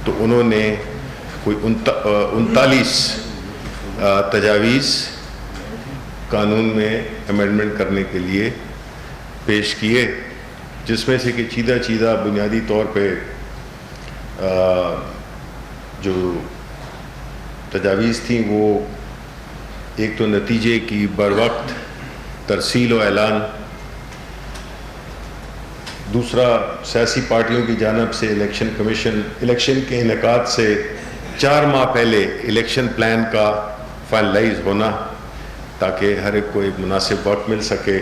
تو انہوں نے کوئی 39 تجاویز قانون میں امینڈمنٹ کرنے کے لیے پیش کیے، جس میں سے کہ چیدہ بنیادی طور پہ جو تجاویز تھیں وہ ایک تو نتیجے کی بروقت ترسیل و اعلان، دوسرا سیاسی پارٹیوں کی جانب سے الیکشن کمیشن الیکشن کے انعقاد سے 4 ماہ پہلے الیکشن پلان کا فائنلائز ہونا تاکہ ہر ایک کو ایک مناسب وقت مل سکے،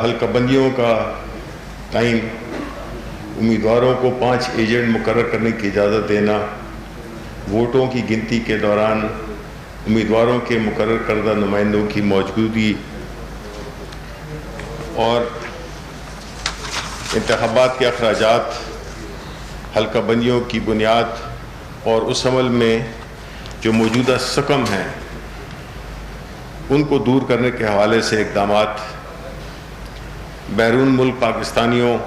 حلقہ بندیوں کا ٹائم، امیدواروں کو 5 ایجنٹ مقرر کرنے کی اجازت دینا، ووٹوں کی گنتی کے دوران امیدواروں کے مقرر کردہ نمائندوں کی موجودگی، اور انتخابات کے اخراجات، حلقہ بندیوں کی بنیاد اور اس عمل میں جو موجودہ سقم ہیں ان کو دور کرنے کے حوالے سے اقدامات، بیرون ملک پاکستانیوں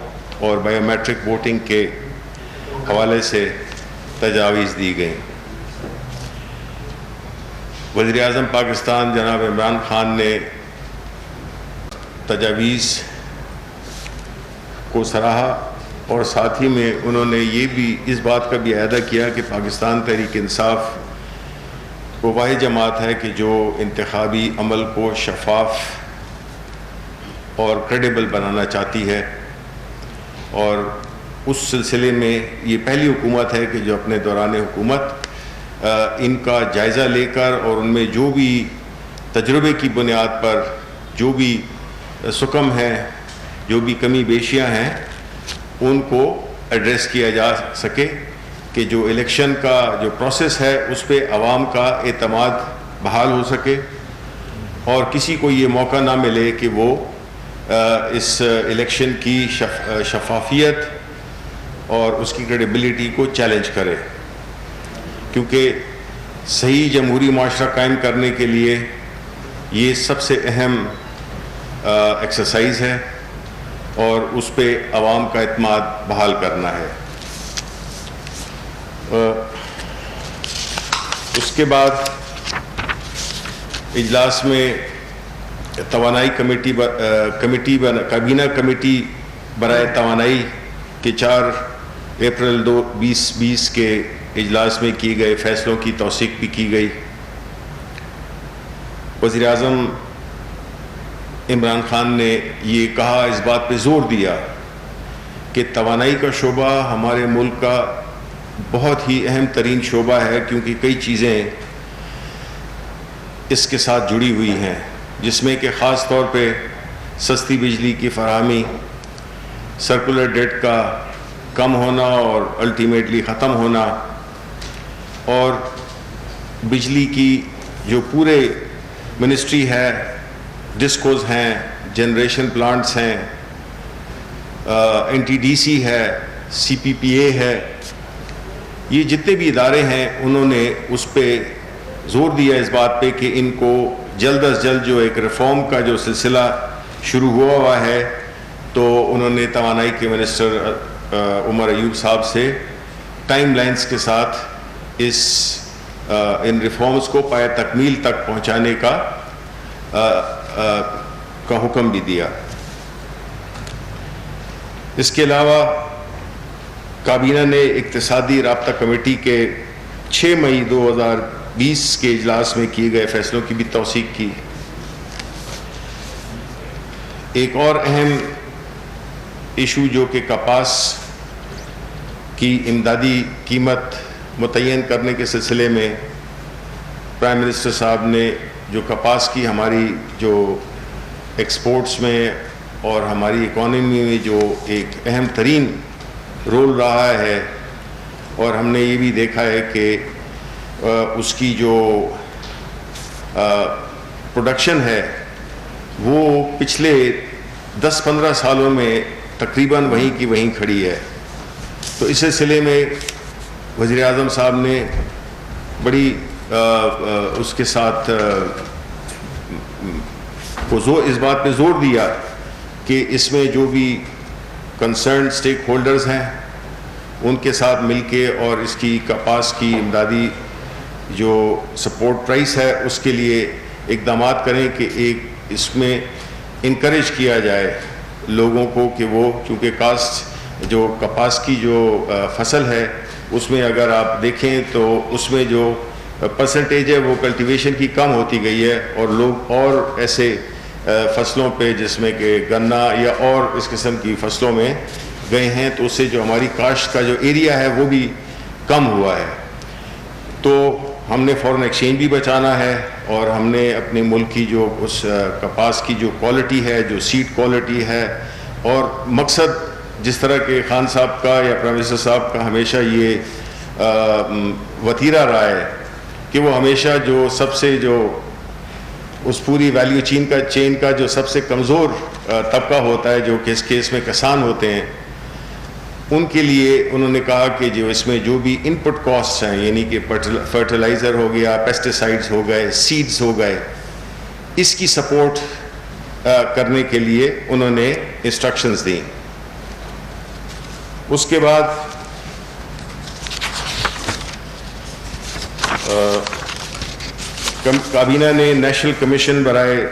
اور بائیو میٹرک ووٹنگ کے حوالے سے تجاویز دی گئیں۔ وزیر اعظم پاکستان جناب عمران خان نے تجاویز کو سراہا، اور ساتھ ہی میں انہوں نے یہ بھی اس بات کا بھی اعادہ کیا کہ پاکستان تحریک انصاف وہ واحد جماعت ہے کہ جو انتخابی عمل کو شفاف اور کریڈیبل بنانا چاہتی ہے، اور اس سلسلے میں یہ پہلی حکومت ہے کہ جو اپنے دوران حکومت ان کا جائزہ لے کر اور ان میں جو بھی تجربے کی بنیاد پر جو بھی سقم ہیں، جو بھی کمی بیشیاں ہیں، ان کو ایڈریس کیا جا سکے کہ جو الیکشن کا جو پروسیس ہے اس پہ عوام کا اعتماد بحال ہو سکے، اور کسی کو یہ موقع نہ ملے کہ وہ اس الیکشن کی شفافیت اور اس کی کریڈیبلٹی کو چیلنج کرے، کیونکہ صحیح جمہوری معاشرہ قائم کرنے کے لیے یہ سب سے اہم ایکسرسائز ہے، اور اس پہ عوام کا اعتماد بحال کرنا ہے۔ اس کے بعد اجلاس میں توانائی کابینہ کمیٹی برائے توانائی کے 4 اپریل 2020 کے اجلاس میں کیے گئے فیصلوں کی توثیق بھی کی گئی۔ وزیر اعظم عمران خان نے یہ کہا، اس بات پہ زور دیا کہ توانائی کا شعبہ ہمارے ملک کا بہت ہی اہم ترین شعبہ ہے، کیونکہ کئی چیزیں اس کے ساتھ جڑی ہوئی ہیں، جس میں کہ خاص طور پہ سستی بجلی کی فراہمی، سرکولر ڈیٹ کا کم ہونا اور الٹیمیٹلی ختم ہونا، اور بجلی کی جو پورے منسٹری ہے، ڈسکوز ہیں، جنریشن پلانٹس ہیں، NTDC ہے، CPPA ہے، یہ جتنے بھی ادارے ہیں انہوں نے اس پہ زور دیا اس بات پہ کہ ان کو جلد از جلد جو ایک ریفارم کا جو سلسلہ شروع ہوا ہے، تو انہوں نے توانائی کے منسٹر عمر ایوب صاحب سے ٹائم لائنز کے ساتھ ان ریفارمز کو پایہ تکمیل تک پہنچانے کا حکم بھی دیا۔ اس کے علاوہ کابینہ نے اقتصادی رابطہ کمیٹی کے 6 مئی 2020 کے اجلاس میں کیے گئے فیصلوں کی بھی توثیق کی۔ ایک اور اہم ایشو جو کہ کپاس کی امدادی قیمت متعین کرنے کے سلسلے میں پرائم منسٹر صاحب نے جو کپاس کی ہماری جو ایکسپورٹس میں اور ہماری اکانومی میں جو ایک اہم ترین رول رہا ہے، اور ہم نے یہ بھی دیکھا ہے کہ اس کی جو پروڈکشن ہے وہ پچھلے 10-15 سالوں میں تقریباً وہیں کی وہیں کھڑی ہے۔ تو اس سلسلے میں وزیر اعظم صاحب نے بڑی اس کے ساتھ اس بات پہ زور دیا کہ اس میں جو بھی کنسرن سٹیک ہولڈرز ہیں ان کے ساتھ مل کے اور اس کی کپاس کی امدادی جو سپورٹ پرائس ہے اس کے لیے اقدامات کریں کہ ایک اس میں انکریج کیا جائے لوگوں کو کہ وہ چونکہ کاسٹ جو کپاس کی جو فصل ہے اس میں اگر آپ دیکھیں تو اس میں جو پرسنٹیج ہے وہ کلٹیویشن کی کم ہوتی گئی ہے اور لوگ اور ایسے فصلوں پہ جس میں کہ گنا یا اور اس قسم کی فصلوں میں گئے ہیں تو اس سے جو ہماری کاشت کا جو ایریا ہے وہ بھی کم ہوا ہے. تو ہم نے فورن ایکسچینج بھی بچانا ہے اور ہم نے اپنے ملک کی جو اس کپاس کی جو کوالٹی ہے جو سیڈ کوالٹی ہے اور مقصد جس طرح کہ خان صاحب کا یا پرائم منسٹر صاحب کا ہمیشہ یہ وتیرہ رہا ہے کہ وہ ہمیشہ جو سب سے جو اس پوری ویلیو چین کا جو سب سے کمزور طبقہ ہوتا ہے جو کہ اس کیس میں کسان ہوتے ہیں ان کے لیے انہوں نے کہا کہ جو اس میں جو بھی ان پٹ کاسٹ ہیں یعنی کہ فرٹیلائزر ہو گیا پیسٹیسائڈز ہو گئے سیڈز ہو گئے اس کی سپورٹ کرنے کے لیے انہوں نے انسٹرکشنز دیں. اس کے بعد کابینہ نے نیشنل کمیشن برائے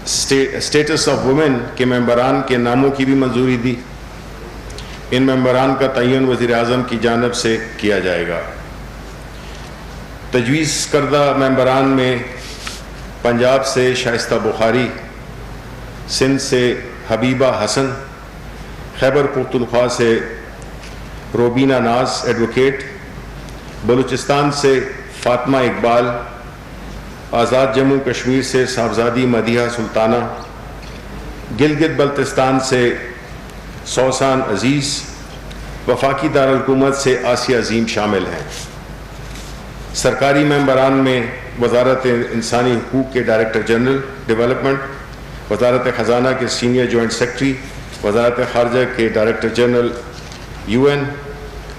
اسٹیٹس آف وومن کے ممبران کے ناموں کی بھی منظوری دی. ان ممبران کا تعین وزیر اعظم کی جانب سے کیا جائے گا. تجویز کردہ ممبران میں پنجاب سے شائستہ بخاری، سندھ سے حبیبہ حسن، خیبر پختونخوا سے روبینہ ناز ایڈوکیٹ، بلوچستان سے فاطمہ اقبال، آزاد جموں کشمیر سے صاحبزادی مدیحہ سلطانہ، گلگت بلتستان سے سوسان عزیز، وفاقی دارالحکومت سے آسیہ عظیم شامل ہیں. سرکاری ممبران میں وزارت انسانی حقوق کے ڈائریکٹر جنرل ڈیولپمنٹ، وزارت خزانہ کے سینئر جوائنٹ سیکرٹری، وزارت خارجہ کے ڈائریکٹر جنرل UN،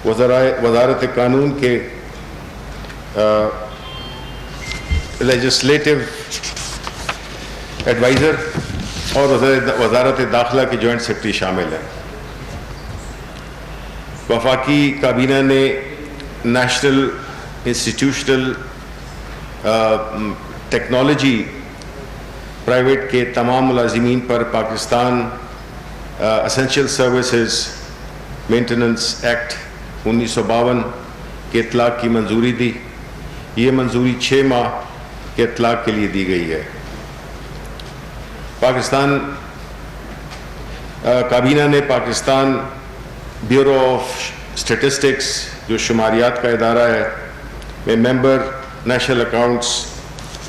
وزارت قانون کے لیجسلیٹو ایڈوائزر اور وزارت داخلہ کے جوائنٹ سیکرٹری شامل ہیں. وفاقی کابینہ نے نیشنل انسٹیٹیوشنل ٹیکنالوجی پرائیویٹ کے تمام ملازمین پر Pakistan essential services maintenance act 1952 کے اطلاق کی منظوری دی. یہ منظوری 6 ماہ کے اطلاق کے لیے دی گئی ہے. پاکستان کابینہ نے پاکستان بیورو آف اسٹیٹسٹکس جو شماریات کا ادارہ ہے میں ممبر نیشنل اکاؤنٹس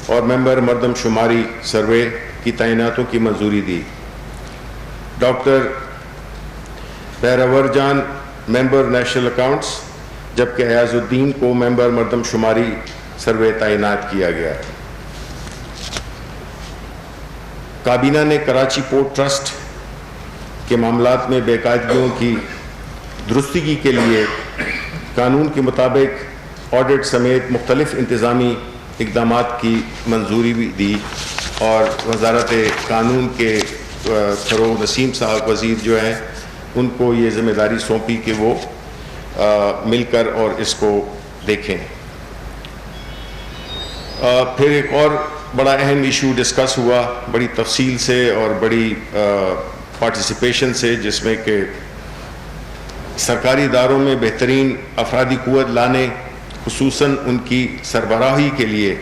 اور ممبر مردم شماری سروے کی تعیناتوں کی منظوری دی. ڈاکٹر بہراور جان ممبر نیشنل اکاؤنٹس جبکہ ایاز الدین کو ممبر مردم شماری سروے تعینات کیا گیا. کابینہ نے کراچی پورٹ ٹرسٹ کے معاملات میں بے قاعدگیوں کی درستگی کے لیے قانون کے مطابق آڈٹ سمیت مختلف انتظامی اقدامات کی منظوری بھی دی اور وزارت قانون کے فروغ نسیم صاحب وزیر جو ہیں ان کو یہ ذمہ داری سونپی کہ وہ مل کر اور اس کو دیکھیں. پھر ایک اور بڑا اہم ایشو ڈسکس ہوا بڑی تفصیل سے اور بڑی پارٹیسپیشن سے جس میں کہ سرکاری اداروں میں بہترین افرادی قوت لانے خصوصاً ان کی سربراہی کے لیے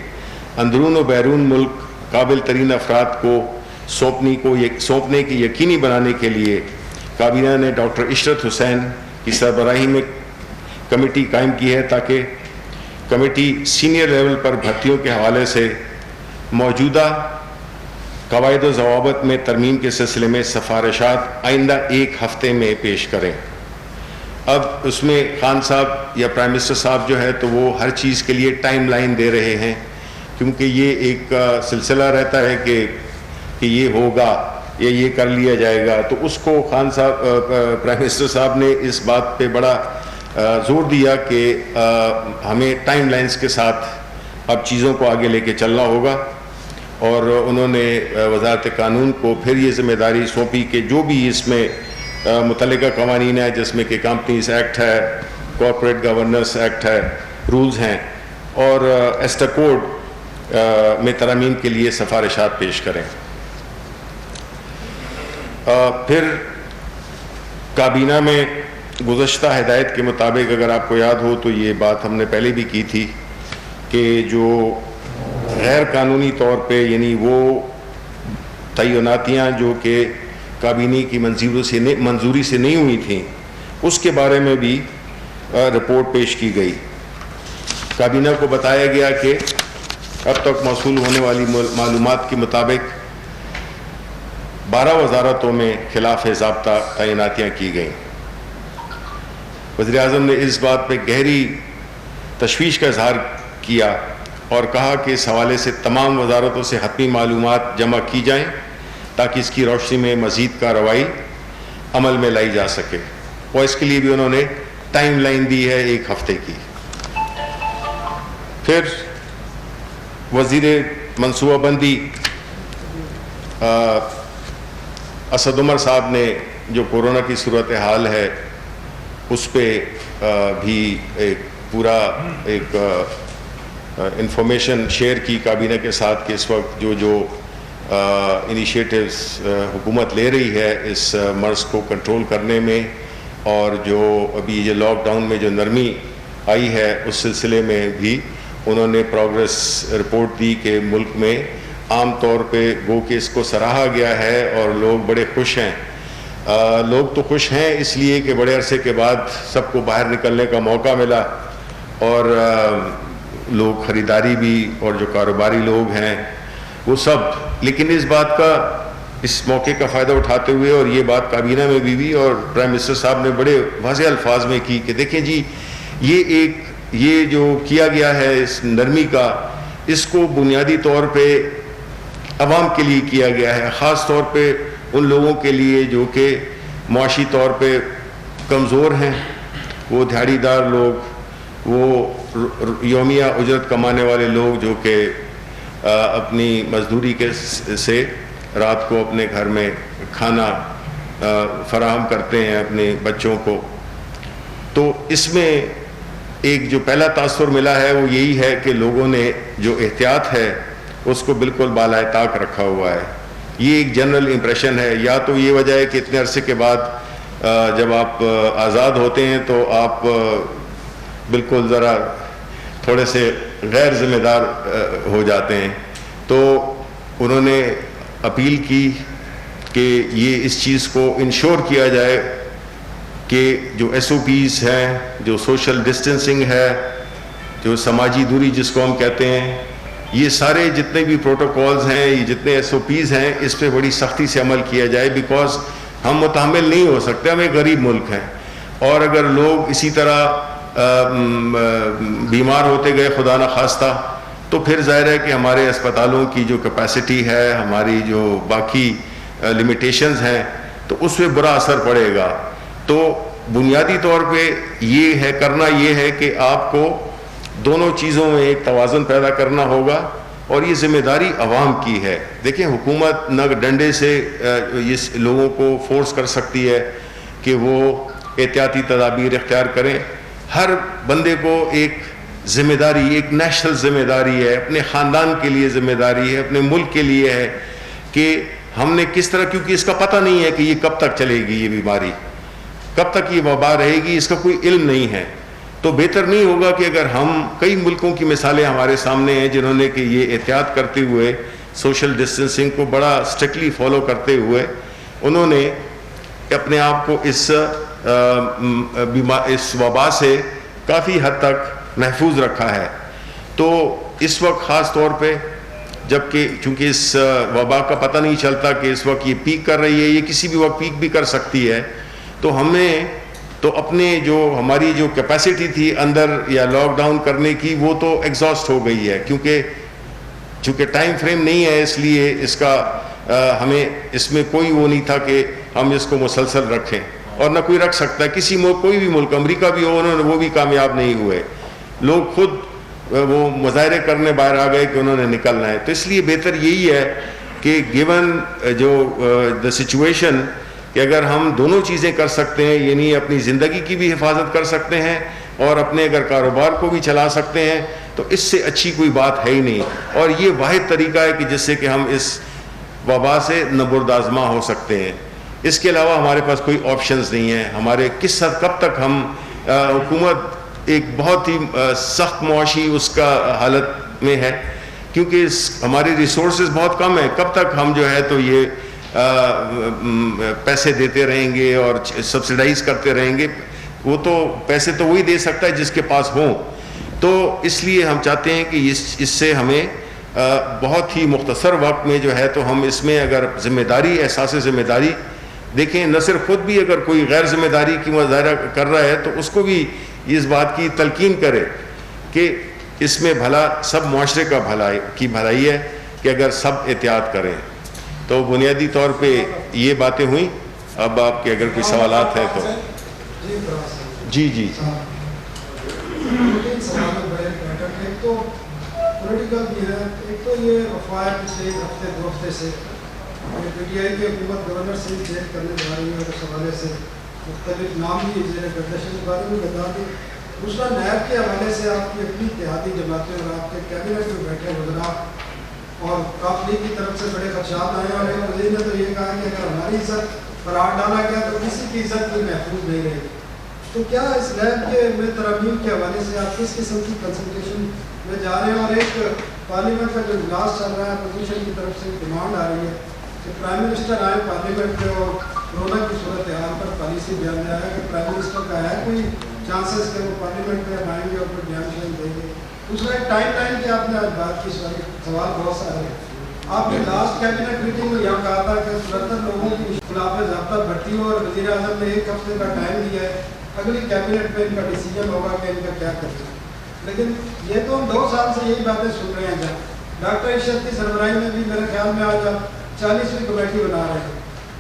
اندرون و بیرون ملک قابل ترین افراد کو سونپنے کی یقینی بنانے کے لیے کابینہ نے ڈاکٹر عشرت حسین کی سربراہی میں کمیٹی قائم کی ہے تاکہ کمیٹی سینئر لیول پر بھرتیوں کے حوالے سے موجودہ قواعد و ضوابط میں ترمیم کے سلسلے میں سفارشات آئندہ 1 ہفتے میں پیش کریں. اب اس میں خان صاحب یا پرائم منسٹر صاحب جو ہے تو وہ ہر چیز کے لیے ٹائم لائن دے رہے ہیں کیونکہ یہ ایک سلسلہ رہتا ہے کہ یہ ہوگا یا یہ کر لیا جائے گا. تو اس کو خان صاحب پرائم منسٹر صاحب نے اس بات پہ بڑا زور دیا کہ ہمیں ٹائم لائنز کے ساتھ اب چیزوں کو آگے لے کے چلنا ہوگا اور انہوں نے وزارت قانون کو پھر یہ ذمہ داری سونپی کہ جو بھی اس میں متعلقہ قوانین ہے، جس میں کہ کمپنیز ایکٹ ہے، کارپوریٹ گورننس ایکٹ ہے، رولز ہیں، اور ایسٹا کوڈ میں ترامیم کے لیے سفارشات پیش کریں۔ پھر کابینہ میں گزشتہ ہدایت کے مطابق اگر آپ کو یاد ہو تو یہ بات ہم نے پہلے بھی کی تھی کہ جو غیر قانونی طور پہ یعنی وہ تعیناتیاں جو کہ کابینی کی منظوری سے نہیں ہوئی تھیں، اس کے بارے میں بھی رپورٹ پیش کی گئی۔ کابینہ کو بتایا گیا کہ اب تک موصول ہونے والی معلومات کے مطابق 12 وزارتوں میں خلاف ضابطہ تعیناتیاں کی گئیں۔ وزیر اعظم نے اس بات پہ گہری تشویش کا اظہار کیا اور کہا کہ اس حوالے سے تمام وزارتوں سے حتمی معلومات جمع کی جائیں تاکہ اس کی روشنی میں مزید کارروائی عمل میں لائی جا سکے، اور اس کے لیے بھی انہوں نے ٹائم لائن دی ہے 1 ہفتے کی۔ پھر وزیر منصوبہ بندی اسد عمر صاحب نے جو کورونا کی صورتحال ہے اس پہ بھی ایک پورا انفارمیشن شیئر کی کابینہ کے ساتھ کہ اس وقت جو انیشیٹوز حکومت لے رہی ہے اس مرض کو کنٹرول کرنے میں، اور جو ابھی یہ لاک ڈاؤن میں جو نرمی آئی ہے اس سلسلے میں بھی انہوں نے پروگریس رپورٹ دی کہ ملک میں عام طور پہ گو کہ اس کو سراہا گیا ہے اور لوگ بڑے خوش ہیں۔ لوگ تو خوش ہیں اس لیے کہ بڑے عرصے کے بعد سب کو باہر نکلنے کا موقع ملا، اور لوگ خریداری بھی اور جو کاروباری لوگ ہیں وہ سب، لیکن اس بات کا اس موقع کا فائدہ اٹھاتے ہوئے، اور یہ بات کابینہ میں بھی اور پرائم منسٹر صاحب نے بڑے واضح الفاظ میں کی کہ دیکھیں جی یہ جو کیا گیا ہے اس نرمی کا، اس کو بنیادی طور پہ عوام کے لیے کیا گیا ہے، خاص طور پہ ان لوگوں کے لیے جو کہ معاشی طور پہ کمزور ہیں، وہ دیہڑی دار لوگ، وہ یومیہ اجرت کمانے والے لوگ جو کہ اپنی مزدوری سے رات کو اپنے گھر میں کھانا فراہم کرتے ہیں اپنے بچوں کو۔ تو اس میں ایک جو پہلا تاثر ملا ہے وہ یہی ہے کہ لوگوں نے جو احتیاط ہے اس کو بالکل بالائے طاق رکھا ہوا ہے۔ یہ ایک جنرل امپریشن ہے، یا تو یہ وجہ ہے کہ اتنے عرصے کے بعد جب آپ آزاد ہوتے ہیں تو آپ بالکل ذرا تھوڑے سے غیر ذمہ دار ہو جاتے ہیں، تو انہوں نے اپیل کی کہ یہ اس چیز کو انشور کیا جائے کہ جو ایس او پیز ہیں، جو سوشل ڈسٹینسنگ ہے، جو سماجی دوری جس کو ہم کہتے ہیں، یہ سارے جتنے بھی پروٹوکولز ہیں، یہ جتنے ایس او پیز ہیں، اس پہ بڑی سختی سے عمل کیا جائے، بیکاز ہم متحمل نہیں ہو سکتے، ہم ایک غریب ملک ہیں، اور اگر لوگ اسی طرح بیمار ہوتے گئے خدا نخواستہ تو پھر ظاہر ہے کہ ہمارے اسپتالوں کی جو کیپیسٹی ہے، ہماری جو باقی لمیٹیشنز ہیں، تو اس پہ برا اثر پڑے گا۔ تو بنیادی طور پہ یہ ہے کہ آپ کو دونوں چیزوں میں ایک توازن پیدا کرنا ہوگا، اور یہ ذمہ داری عوام کی ہے۔ دیکھیں حکومت نہ ڈنڈے سے اس لوگوں کو فورس کر سکتی ہے کہ وہ احتیاطی تدابیر اختیار کریں، ہر بندے کو ایک ذمہ داری، ایک نیشنل ذمہ داری ہے، اپنے خاندان کے لیے ذمہ داری ہے، اپنے ملک کے لیے ہے کہ ہم نے کس طرح، کیونکہ اس کا پتہ نہیں ہے کہ یہ کب تک چلے گی، یہ بیماری کب تک یہ وبا رہے گی، اس کا کوئی علم نہیں ہے۔ تو بہتر نہیں ہوگا کہ اگر ہم، کئی ملکوں کی مثالیں ہمارے سامنے ہیں جنہوں نے کہ یہ احتیاط کرتے ہوئے، سوشل ڈسٹینسنگ کو بڑا اسٹرکٹلی فالو کرتے ہوئے، انہوں نے اپنے آپ کو اس وبا سے کافی حد تک محفوظ رکھا ہے۔ تو اس وقت خاص طور پہ جبکہ چونکہ اس وبا کا پتہ نہیں چلتا کہ اس وقت یہ پیک کر رہی ہے، یہ کسی بھی وقت پیک بھی کر سکتی ہے، تو ہمیں تو اپنے جو ہماری جو کیپیسٹی تھی اندر یا لاک ڈاؤن کرنے کی، وہ تو ایگزاسٹ ہو گئی ہے، چونکہ ٹائم فریم نہیں ہے، اس لیے اس کا ہمیں اس میں کوئی وہ نہیں تھا کہ ہم اس کو مسلسل رکھیں، اور نہ کوئی رکھ سکتا ہے کسی ملک، کوئی بھی ملک، امریکہ بھی ہو، انہوں نے وہ بھی کامیاب نہیں ہوئے، لوگ خود وہ مظاہرے کرنے باہر آ گئے کہ انہوں نے نکلنا ہے۔ تو اس لیے بہتر یہی ہے کہ گیون جو دا سچویشن کہ اگر ہم دونوں چیزیں کر سکتے ہیں، یعنی اپنی زندگی کی بھی حفاظت کر سکتے ہیں اور اپنے اگر کاروبار کو بھی چلا سکتے ہیں، تو اس سے اچھی کوئی بات ہے ہی نہیں. اور یہ واحد طریقہ ہے کہ جس سے کہ ہم اس وبا سے نبردآزما ہو سکتے ہیں. اس کے علاوہ ہمارے پاس کوئی آپشنز نہیں ہیں. ہمارے کس حد کب تک ہم حکومت ایک بہت ہی سخت معاشی اس کا حالت میں ہے، کیونکہ ہماری ریسورسز بہت کم ہیں. کب تک ہم جو ہے تو یہ پیسے دیتے رہیں گے اور سبسیڈائز کرتے رہیں گے؟ وہ تو پیسے تو وہی دے سکتا ہے جس کے پاس ہوں. تو اس لیے ہم چاہتے ہیں کہ اس سے ہمیں بہت ہی مختصر وقت میں جو ہے تو ہم اس میں اگر ذمہ داری، احساس ذمہ داری دیکھیں، نہ صرف خود بھی اگر کوئی غیر ذمہ داری کی مظاہرہ کر رہا ہے تو اس کو بھی اس بات کی تلقین کرے کہ اس میں بھلا سب معاشرے کا بھلائی ہے کہ اگر سب احتیاط کریں. تو بنیادی طور پہ یہ باتیں ہوئیں. اب آپ کے اگر کوئی سوالات ہیں تو جی. پولیٹیکل بھی ہے. ایک تو یہ افواہ پچھلے ایک ہفتے دو ہفتے سے پی ٹی آئی کی حکومت گورنر سے چیک کرنے جا رہی ہے اور اس حوالے سے مختلف نام بھی زیر گردش کے بارے میں بتا دیں. دوسرا نیب کے حوالے سے آپ کی اپنی اتحادی جماعتیں اور آپ کے کیبنٹ میں بیٹھے وزراء اور کاف لیگ کی طرف سے بڑے خدشات آئے اور ایک وزیر نے تو یہ کہا کہ اگر ہماری عزت پر ہاتھ ڈالا گیا تو کسی کی عزت بھی محفوظ نہیں رہے گی. تو کیا اس نیب کے میں ترامیم کے حوالے سے آپ کس قسم کی کنسلٹیشن میں جا رہے ہیں؟ اور ایک پارلیمنٹ کا جو اجلاس چل رہا ہے اپوزیشن کی طرف سے ڈیمانڈ آ رہی ہے کہ پرائم منسٹر آئے پارلیمنٹ میں اور کورونا کی صورتحال پر پالیسی بیان دیا ہے کہ پرائم منسٹر کا ہے کوئی چانسز کہ وہ پارلیمنٹ میں آئیں گے اور پھر بیان شیان دیں گے. دوسرا ایک ٹائم لائن کی آپ نے آج بات کی، سوال بہت سارے ہیں. آپ نے لاسٹ کیبنٹ میٹنگ میں یہاں کہا تھا کہ 77 لوگوں کی خلاف ضابطہ بھرتی ہو اور وزیر اعظم نے ایک ہفتے کا ٹائم دیا ہے، اگلی کیبنٹ میں ان کا ڈیسیجن ہوگا کہ ان کا کیا کرنا ہے. لیکن یہ تو ہم 2 سال سے یہی باتیں سن رہے ہیں. جب ڈاکٹر عشرت کی سربراہی میں بھی میرے خیال میں آج آپ 40ویں کمیٹی بنا رہے ہیں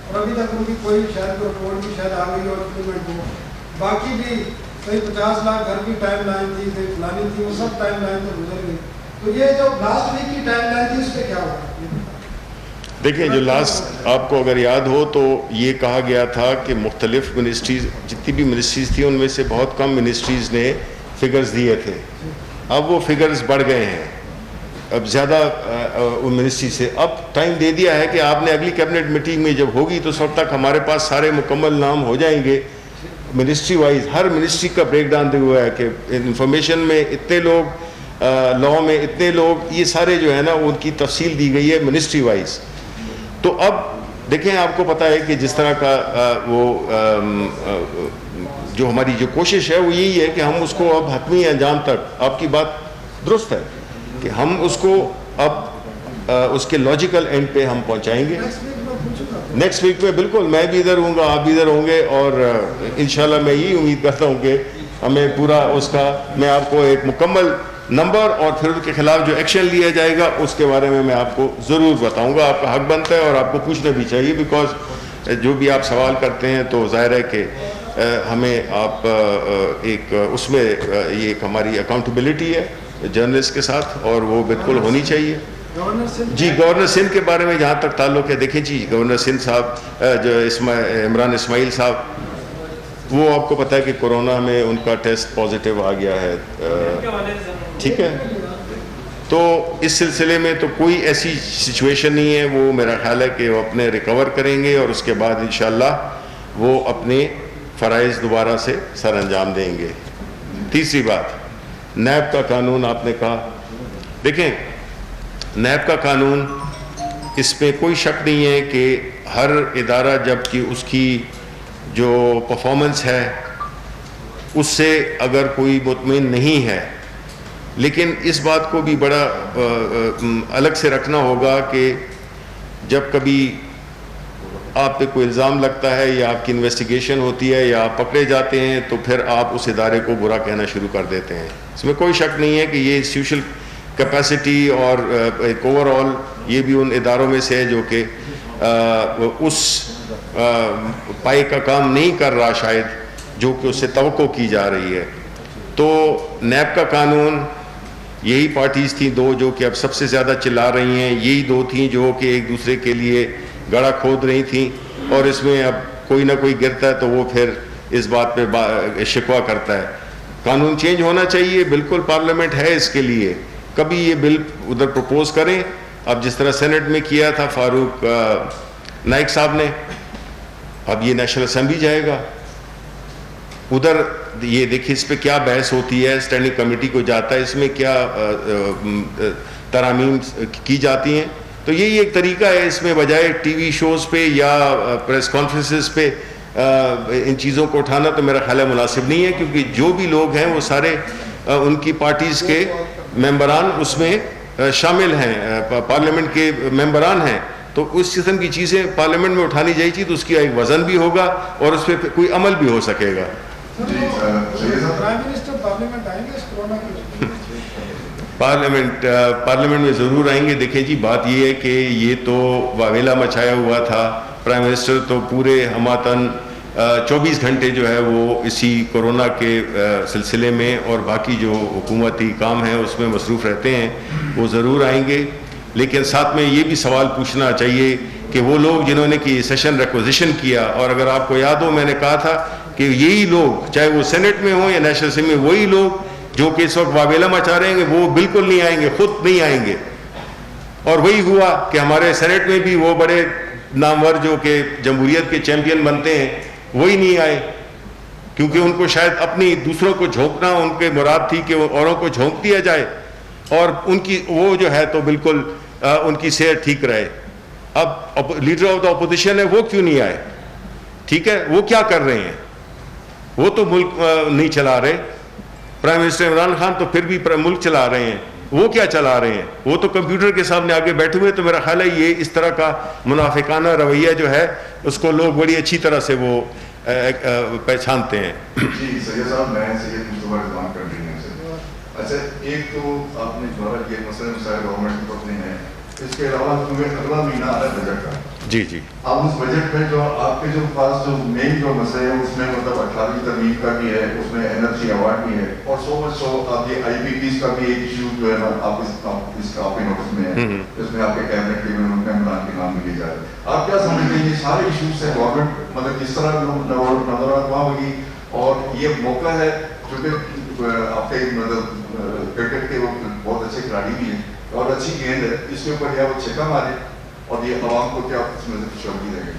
اور ابھی تک ان کی کوئی شاید رپورٹ بھی شاید آ گئی اور امپلیمنٹ ہو. باقی بھی کئی 50 لاکھ گھر کی ٹائم لائن تھی، کئی فلانی تھی، وہ سب ٹائم لائن تو گزر گئی. تو یہ جو لاسٹ ویک کی ٹائم لائن تھی اس پہ کیا ہوا؟ دیکھیں، جو لاسٹ آپ کو اگر یاد ہو تو یہ کہا گیا تھا کہ مختلف منسٹریز، جتنی بھی منسٹریز تھیں ان میں سے بہت کم منسٹریز نے فگرز دیے تھے. اب وہ فگرز بڑھ گئے ہیں، اب زیادہ منسٹری سے اب ٹائم دے دیا ہے کہ آپ نے اگلی کیبنٹ میٹنگ میں جب ہوگی تو اس وقت تک ہمارے پاس سارے مکمل نام ہو جائیں گے منسٹری وائز. ہر منسٹری کا بریک ڈاؤن دیا ہوا ہے کہ انفارمیشن میں اتنے لوگ، لاء میں اتنے لوگ، یہ سارے جو ہے نا ان کی تفصیل دی گئی ہے منسٹری وائز. تو اب دیکھیں، آپ کو پتہ ہے کہ جس طرح کا وہ جو ہماری جو کوشش ہے وہ یہی ہے کہ ہم اس کو اب حتمی انجام تک، آپ کی بات درست ہے کہ ہم اس کو اب اس کے لاجیکل اینڈ پہ ہم پہنچائیں گے. نیکسٹ ویک میں بالکل میں بھی ادھر ہوں گا، آپ بھی ادھر ہوں گے، اور انشاءاللہ میں یہی امید کرتا ہوں کہ ہمیں پورا اس کا، میں آپ کو ایک مکمل نمبر اور پھر ان کے خلاف جو ایکشن لیا جائے گا اس کے بارے میں میں آپ کو ضرور بتاؤں گا. آپ کا حق بنتا ہے اور آپ کو پوچھنا بھی چاہیے، بیکاز جو بھی آپ سوال کرتے ہیں تو ظاہر ہے کہ ہمیں آپ ایک اس میں یہ ایک ہماری اکاؤنٹیبلٹی ہے جرنلسٹ کے ساتھ اور وہ بالکل ہونی چاہیے. جی، گورنر سندھ کے بارے میں جہاں تک تعلق ہے، دیکھیں جی، گورنر سندھ صاحب جو عمران اسماعیل صاحب، وہ آپ کو پتہ ہے کہ کورونا میں ان کا ٹیسٹ پازیٹیو آ گیا ہے. ٹھیک ہے، تو اس سلسلے میں تو کوئی ایسی سچویشن نہیں ہے. وہ میرا خیال ہے کہ وہ اپنے ریکور کریں گے اور اس کے بعد انشاءاللہ وہ اپنے فرائض دوبارہ سے سر انجام دیں گے. تیسری بات، نیب کا قانون آپ نے کہا. دیکھیں، نیب کا قانون، اس میں کوئی شک نہیں ہے کہ ہر ادارہ جب کہ اس کی جو پرفارمنس ہے اس سے اگر کوئی مطمئن نہیں ہے، لیکن اس بات کو بھی بڑا الگ سے رکھنا ہوگا کہ جب کبھی آپ پہ کوئی الزام لگتا ہے یا آپ کی انویسٹیگیشن ہوتی ہے یا آپ پکڑے جاتے ہیں تو پھر آپ اس ادارے کو برا کہنا شروع کر دیتے ہیں. اس میں کوئی شک نہیں ہے کہ یہ انسٹیٹیوشنل کیپیسٹی اور ایک اوور آل یہ بھی ان اداروں میں سے ہے جو کہ اس پائے کا کام نہیں کر رہا شاید جو کہ اس سے توقع کی جا رہی ہے. تو نیب کا قانون، یہی پارٹیز تھیں 2 جو کہ اب سب سے زیادہ چلا رہی ہیں، یہی 2 تھیں جو کہ ایک دوسرے کے لیے گڑھا کھود رہی تھیں، اور اس میں اب کوئی نہ کوئی گرتا ہے تو وہ پھر اس بات پہ شکوہ کرتا ہے. قانون چینج ہونا چاہیے, بالکل پارلیمنٹ ہے اس کے لیے. کبھی یہ بل ادھر پروپوز کریں, اب جس طرح سینٹ میں کیا تھا فاروق نائک صاحب نے, اب یہ نیشنل اسمبلی جائے گا ادھر. یہ دیکھیں اس پہ کیا بحث ہوتی ہے, اسٹینڈنگ کمیٹی کو جاتا ہے, اس میں کیا ترامیم کی جاتی ہیں. تو یہی ایک طریقہ ہے, اس میں بجائے ٹی وی شوز پہ یا پریس کانفرنسز پہ ان چیزوں کو اٹھانا تو میرا خیال ہے مناسب نہیں ہے, کیونکہ جو بھی لوگ ہیں وہ سارے ان کی پارٹیز کے ممبران اس میں شامل ہیں, پارلیمنٹ کے ممبران ہیں. تو اس قسم کی چیزیں پارلیمنٹ میں اٹھانی چاہیے تو اس کا ایک وزن بھی ہوگا اور اس پہ کوئی عمل بھی ہو سکے گا. پارلیمنٹ میں ضرور آئیں گے. دیکھیں جی بات یہ ہے کہ یہ تو واویلا مچایا ہوا تھا. پرائم منسٹر تو پورے ہماتن 24 گھنٹے جو ہے وہ اسی کورونا کے سلسلے میں اور باقی جو حکومتی کام ہیں اس میں مصروف رہتے ہیں. وہ ضرور آئیں گے, لیکن ساتھ میں یہ بھی سوال پوچھنا چاہیے کہ وہ لوگ جنہوں نے کہ سیشن ریکوزیشن کیا, اور اگر آپ کو یاد ہو میں نے کہا تھا کہ یہی لوگ چاہے وہ سینٹ میں ہوں یا نیشنل اسمبلی میں, وہی لوگ جو کہ اس وقت واویلا مچا رہے ہیں وہ بالکل نہیں آئیں گے, خود نہیں آئیں گے. اور وہی ہوا کہ ہمارے سینٹ میں بھی وہ بڑے نامور جو کہ جمہوریت کے چیمپئن بنتے ہیں وہی نہیں آئے, کیونکہ ان کو شاید اپنی دوسروں کو جھونکنا ان کے مراد تھی کہ وہ اوروں کو جھونک دیا جائے, اور ان کی وہ جو ہے تو بالکل ان کی صحت ٹھیک رہے. اب لیڈر آف دا اپوزیشن ہے, وہ کیوں نہیں آئے؟ ٹھیک ہے, وہ کیا کر رہے ہیں؟ وہ تو ملک نہیں چلا رہے. پرائم منسٹر عمران خان تو پھر بھی ملک چلا رہے ہیں, وہ کیا چلا رہے ہیں؟ وہ تو کمپیوٹر کے سامنے آگے بیٹھے ہوئے. تو میرا خیال ہے یہ اس طرح کا منافقانہ رویہ جو ہے اس کو لوگ بڑی اچھی طرح سے وہ پہچانتے ہیں. جی سید صاحب, میں سید مصطفیٰ رضوان کر رہی ہوں سے. اچھا, ایک تو آپ نے دوبارہ یہ مسئلہ مسائل گورنمنٹ کے پاس نہیں ہے, اس کے علاوہ تمہیں اگلا مہینہ آ رہا ہے بجٹ کا. جی جی, آپ اس بجٹ میں جو آپ کے جو پاس جو مین جو مسئلہ ہے اس میں مطلب 18ویں ترمیم کا بھی ہے, اس میں انرجی ایوارڈ بھی ہے, اور آپ یہ آئی پی پیز کا بھی ایک ایشو جو ہے نا آپ اس کا آپ کے نوٹس میں ہے, اس میں آپ کے کیبنٹ کے ممبران کے نام لیے جا رہے ہیں. آپ کیا سمجھتے ہیں یہ سارے ایشوز سے گورنمنٹ مطلب کس طرح نظرات وہاں ہوگی, اور یہ موقع ہے کیونکہ آپ کے مطلب کرکٹ کے وہ بہت اچھے کھلاڑی بھی ہیں اور اچھی گیند ہے, اس کے اوپر یا وہ چھکا مارے اور یہ عوام کو کیا اس میں سے شوق دے گا.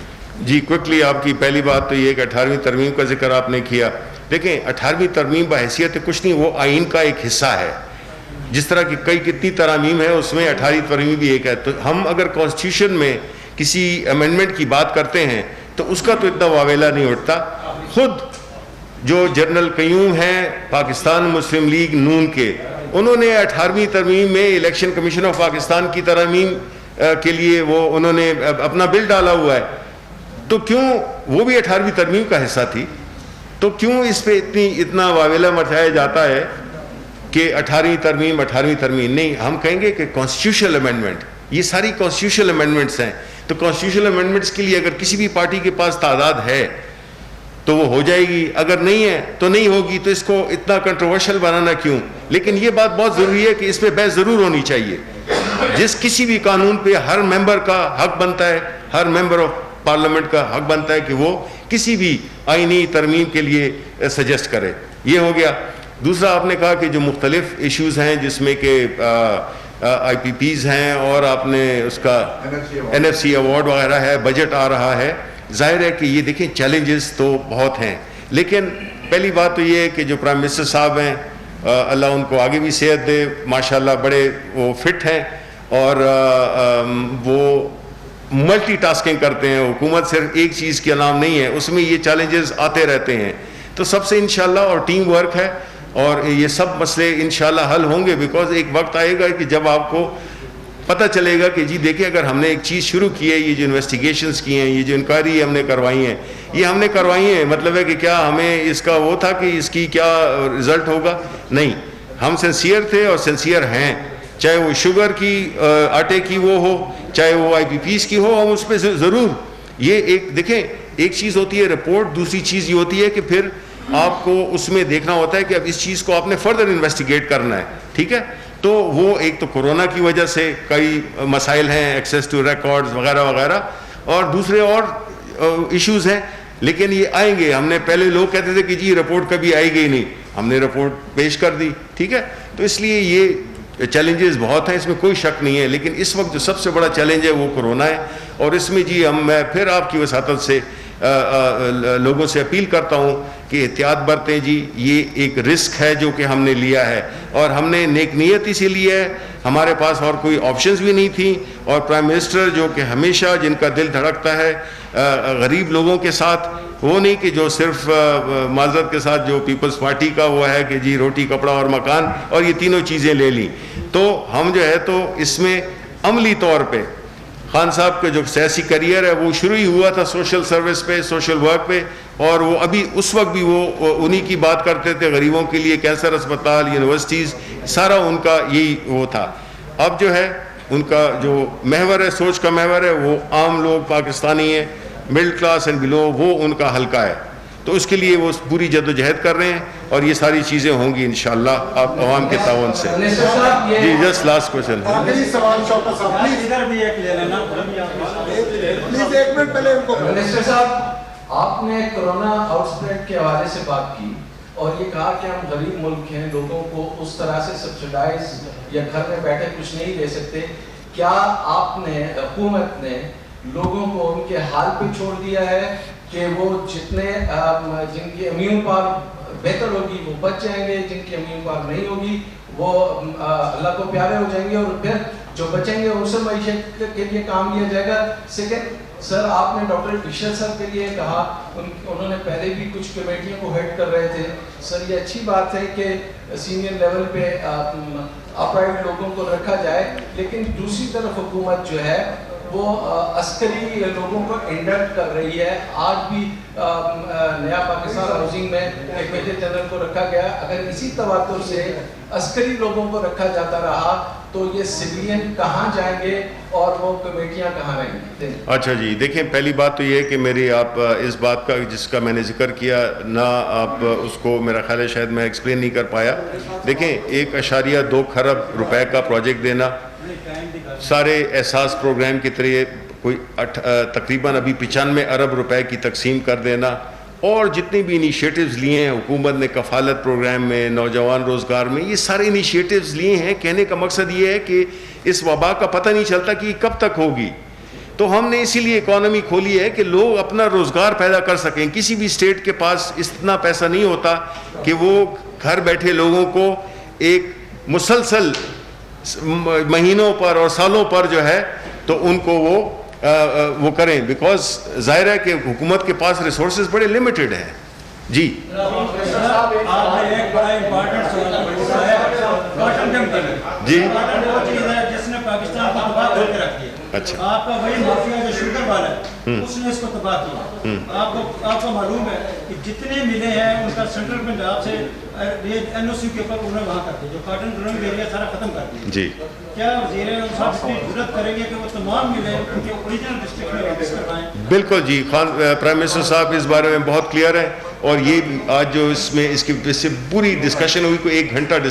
جی کوئکلی, آپ کی پہلی بات تو یہ کہ 18ویں ترمیم کا ذکر آپ نے کیا. دیکھیں 18ویں ترمیم بحیثیت کچھ نہیں, وہ آئین کا ایک حصہ ہے. جس طرح کی کتنی ترامیم ہے اس میں 18ویں ترمیم بھی ایک ہے. تو ہم اگر کانسٹیٹیوشن میں کسی امینڈمنٹ کی بات کرتے ہیں تو اس کا تو اتنا واویلا نہیں اٹھتا. خود جو جنرل قیوم ہیں پاکستان مسلم لیگ نون کے, انہوں نے 18ویں ترمیم میں الیکشن کمیشن آف پاکستان کی ترامیم کے لیے وہ انہوں نے اپنا بل ڈالا ہوا ہے. تو کیوں وہ بھی 18ویں ترمیم کا حصہ تھی, تو کیوں اس پہ اتنا واویلا مچایا جاتا ہے کہ 18ویں ترمیم نہیں. ہم کہیں گے کہ کانسٹیٹیوشنل امینڈمنٹ, یہ ساری کانسٹیٹیوشنل امینڈمنٹس ہیں. تو کانسٹیٹیوشنل امینڈمنٹس کے لیے اگر کسی بھی پارٹی کے پاس تعداد ہے تو وہ ہو جائے گی, اگر نہیں ہے تو نہیں ہوگی. تو اس کو اتنا کنٹروورشل بنانا کیوں؟ لیکن یہ بات بہت ضروری ہے کہ اس پہ بحث ضرور ہونی چاہیے. جس کسی بھی قانون پہ ہر ممبر کا حق بنتا ہے, ہر ممبر آف پارلیمنٹ کا حق بنتا ہے کہ وہ کسی بھی آئینی ترمیم کے لیے سجیسٹ کرے. یہ ہو گیا. دوسرا آپ نے کہا کہ جو مختلف ایشوز ہیں جس میں کہ آئی پی پیز ہیں اور آپ نے اس کا این ایف سی ایوارڈ وغیرہ ہے, بجٹ آ رہا ہے. ظاہر ہے کہ یہ دیکھیں چیلنجز تو بہت ہیں, لیکن پہلی بات تو یہ ہے کہ جو پرائم منسٹر صاحب ہیں اللہ ان کو آگے بھی صحت دے, ماشاءاللہ بڑے وہ فٹ ہیں اور وہ ملٹی ٹاسکنگ کرتے ہیں. حکومت صرف ایک چیز کا نام نہیں ہے, اس میں یہ چیلنجز آتے رہتے ہیں. تو سب سے انشاءاللہ اور ٹیم ورک ہے اور یہ سب مسئلے انشاءاللہ حل ہوں گے. بیکاز ایک وقت آئے گا کہ جب آپ کو پتہ چلے گا کہ جی دیکھیں اگر ہم نے ایک چیز شروع کی ہے, یہ جو انویسٹیگیشنز کی ہیں, یہ جو انکوائری ہم نے کروائی ہیں, یہ ہم نے کروائی ہیں, مطلب ہے کہ کیا ہمیں اس کا وہ تھا کہ اس کی کیا رزلٹ ہوگا؟ نہیں, ہم سنسیئر تھے اور سنسیئر ہیں. چاہے وہ شوگر کی آٹے کی وہ ہو, چاہے وہ آئی پی پیز کی ہو, ہم اس پہ ضرور یہ ایک دیکھیں ایک چیز ہوتی ہے رپورٹ, دوسری چیز یہ ہوتی ہے کہ پھر آپ کو اس میں دیکھنا ہوتا ہے کہ اب اس چیز کو آپ نے فردر انویسٹیگیٹ کرنا ہے. ٹھیک ہے, تو وہ ایک تو کورونا کی وجہ سے کئی مسائل ہیں, ایکسیس ٹو ریکارڈز وغیرہ وغیرہ, اور دوسرے اور ایشوز ہیں. لیکن یہ آئیں گے. ہم نے پہلے لوگ کہتے تھے کہ جی رپورٹ کبھی آئے گی نہیں, ہم نے رپورٹ پیش کر دی, ٹھیک ہے. تو اس لیے یہ چیلنجز بہت ہیں, اس میں کوئی شک نہیں ہے, لیکن اس وقت جو سب سے بڑا چیلنج ہے وہ کرونا ہے. اور اس میں جی میں پھر آپ کی وساطت سے لوگوں سے اپیل کرتا ہوں کہ احتیاط برتیں جی. یہ ایک رسک ہے جو کہ ہم نے لیا ہے, اور ہم نے نیک نیتی سے لیا ہے, ہمارے پاس اور کوئی آپشنز بھی نہیں تھیں. اور پرائم منسٹر جو کہ ہمیشہ جن کا دل دھڑکتا ہے غریب لوگوں کے ساتھ, وہ نہیں کہ جو صرف معذرت کے ساتھ جو پیپلز پارٹی کا وہ ہے کہ جی روٹی کپڑا اور مکان اور یہ تینوں چیزیں لے لیں. تو ہم جو ہے تو اس میں عملی طور پہ خان صاحب کا جو سیاسی کریئر ہے وہ شروع ہی ہوا تھا سوشل سروس پہ, سوشل ورک پہ, اور وہ ابھی اس وقت بھی وہ انہی کی بات کرتے تھے غریبوں کے لیے, کینسر اسپتال, یونیورسٹیز, سارا ان کا یہی وہ تھا. اب جو ہے ان کا جو محور ہے, سوچ کا محور ہے, وہ عام لوگ پاکستانی ہیں, مڈل کلاس اینڈ بلو, وہ ان کا حلقہ ہے. تو اس کے لیے وہ پوری جد و جہد کر رہے ہیں, اور یہ ساری چیزیں ہوں گی انشاءاللہ آپ عوام کے تعاون سے. جی جسٹ لاسٹ کوشچن. منسٹر صاحب, آپ نے کرونا آؤٹ بریک کے حوالے سے بات کی اور یہ کہا کہ ہم غریب ملک ہیں, لوگوں کو اس طرح سے سبسڈائز یا گھر میں بیٹھے کچھ نہیں لے سکتے. کیا آپ نے, حکومت نے لوگوں کو ان کے حال پہ چھوڑ دیا ہے کہ وہ جتنے جن کی امیون پاور بہتر ہوگی وہ بچ جائیں گے, جن کی امیون پاور نہیں ہوگی وہ اللہ کو پیارے ہو جائیں گے, اور پھر جو بچیں گے ان سے معیشت کے لیے کام لیا جائے گا؟ سیکنڈ سر, آپ نے ڈاکٹر اشر صاحب کے لیے کہا, انہوں نے پہلے بھی کچھ کمیٹیوں کو ہیڈ کر رہے تھے. سر یہ اچھی بات ہے کہ سینئر لیول پہ اپرائٹ لوگوں کو رکھا جائے, لیکن دوسری طرف حکومت جو ہے وہ عسکری لوگوں کو انڈکٹ کر رہی ہے. آج بھی نیا پاکستان ہاؤسنگ میں ایک میجر جنرل کو رکھا گیا. اگر اسی تواتر سے عسکری لوگوں کو رکھا جاتا رہا تو یہ سویلین کہاں جائیں گے اور وہ کمیٹیاں کہاں رہیں گی؟ اچھا جی, دیکھیں پہلی بات تو یہ ہے کہ میری آپ اس بات کا جس کا میں نے ذکر کیا نہ آپ اس کو میرا خیال ہے شاید میں ایکسپلین نہیں کر پایا. دیکھیں 1.2 کھرب روپے کا پروجیکٹ دینا, سارے احساس پروگرام کے ذریعے کوئی تقریباً ابھی 95 ارب روپے کی تقسیم کر دینا, اور جتنے بھی انیشیٹوز لیے ہیں حکومت نے کفالت پروگرام میں, نوجوان روزگار میں, یہ سارے انیشیٹوز لیے ہیں. کہنے کا مقصد یہ ہے کہ اس وبا کا پتہ نہیں چلتا کہ یہ کب تک ہوگی. تو ہم نے اسی لیے اکانومی کھولی ہے کہ لوگ اپنا روزگار پیدا کر سکیں. کسی بھی اسٹیٹ کے پاس اتنا پیسہ نہیں ہوتا کہ وہ گھر بیٹھے لوگوں کو ایک مسلسل مہینوں پر اور سالوں پر جو ہے تو ان کو وہ کریں, بیکاز ظاہر ہے کہ حکومت کے پاس ریسورسز بڑے لمیٹڈ ہیں. جی جی جس نے پاکستان کو تباہ کر کے رکھ دیا. اچھا, آپ کا وہی مافیا جو شوگر والا ہے اس نے اس کو تباہ کیا. آپ کو معلوم ہے کہ جتنے ملے ہیں ان کا سینٹرل پنجاب سے این او سی کے اوپر انہوں نے وہاں کر دیا, جو کاٹن گرونگ ایریا سارا ختم کر دیا. جی کیا وزیر اعظم صاحب اتنی جرات کریں گے کہ وہ تمام ملے ان کے اوریجنل ڈسٹرکٹ میں واپس کروائیں؟ بالکل جی, پرائم منسٹر صاحب اس بارے میں بہت کلیئر ہے, اور یہ آج جو اس میں اس کی پوری ڈسکشن ہوئی, کوئی 1 گھنٹہ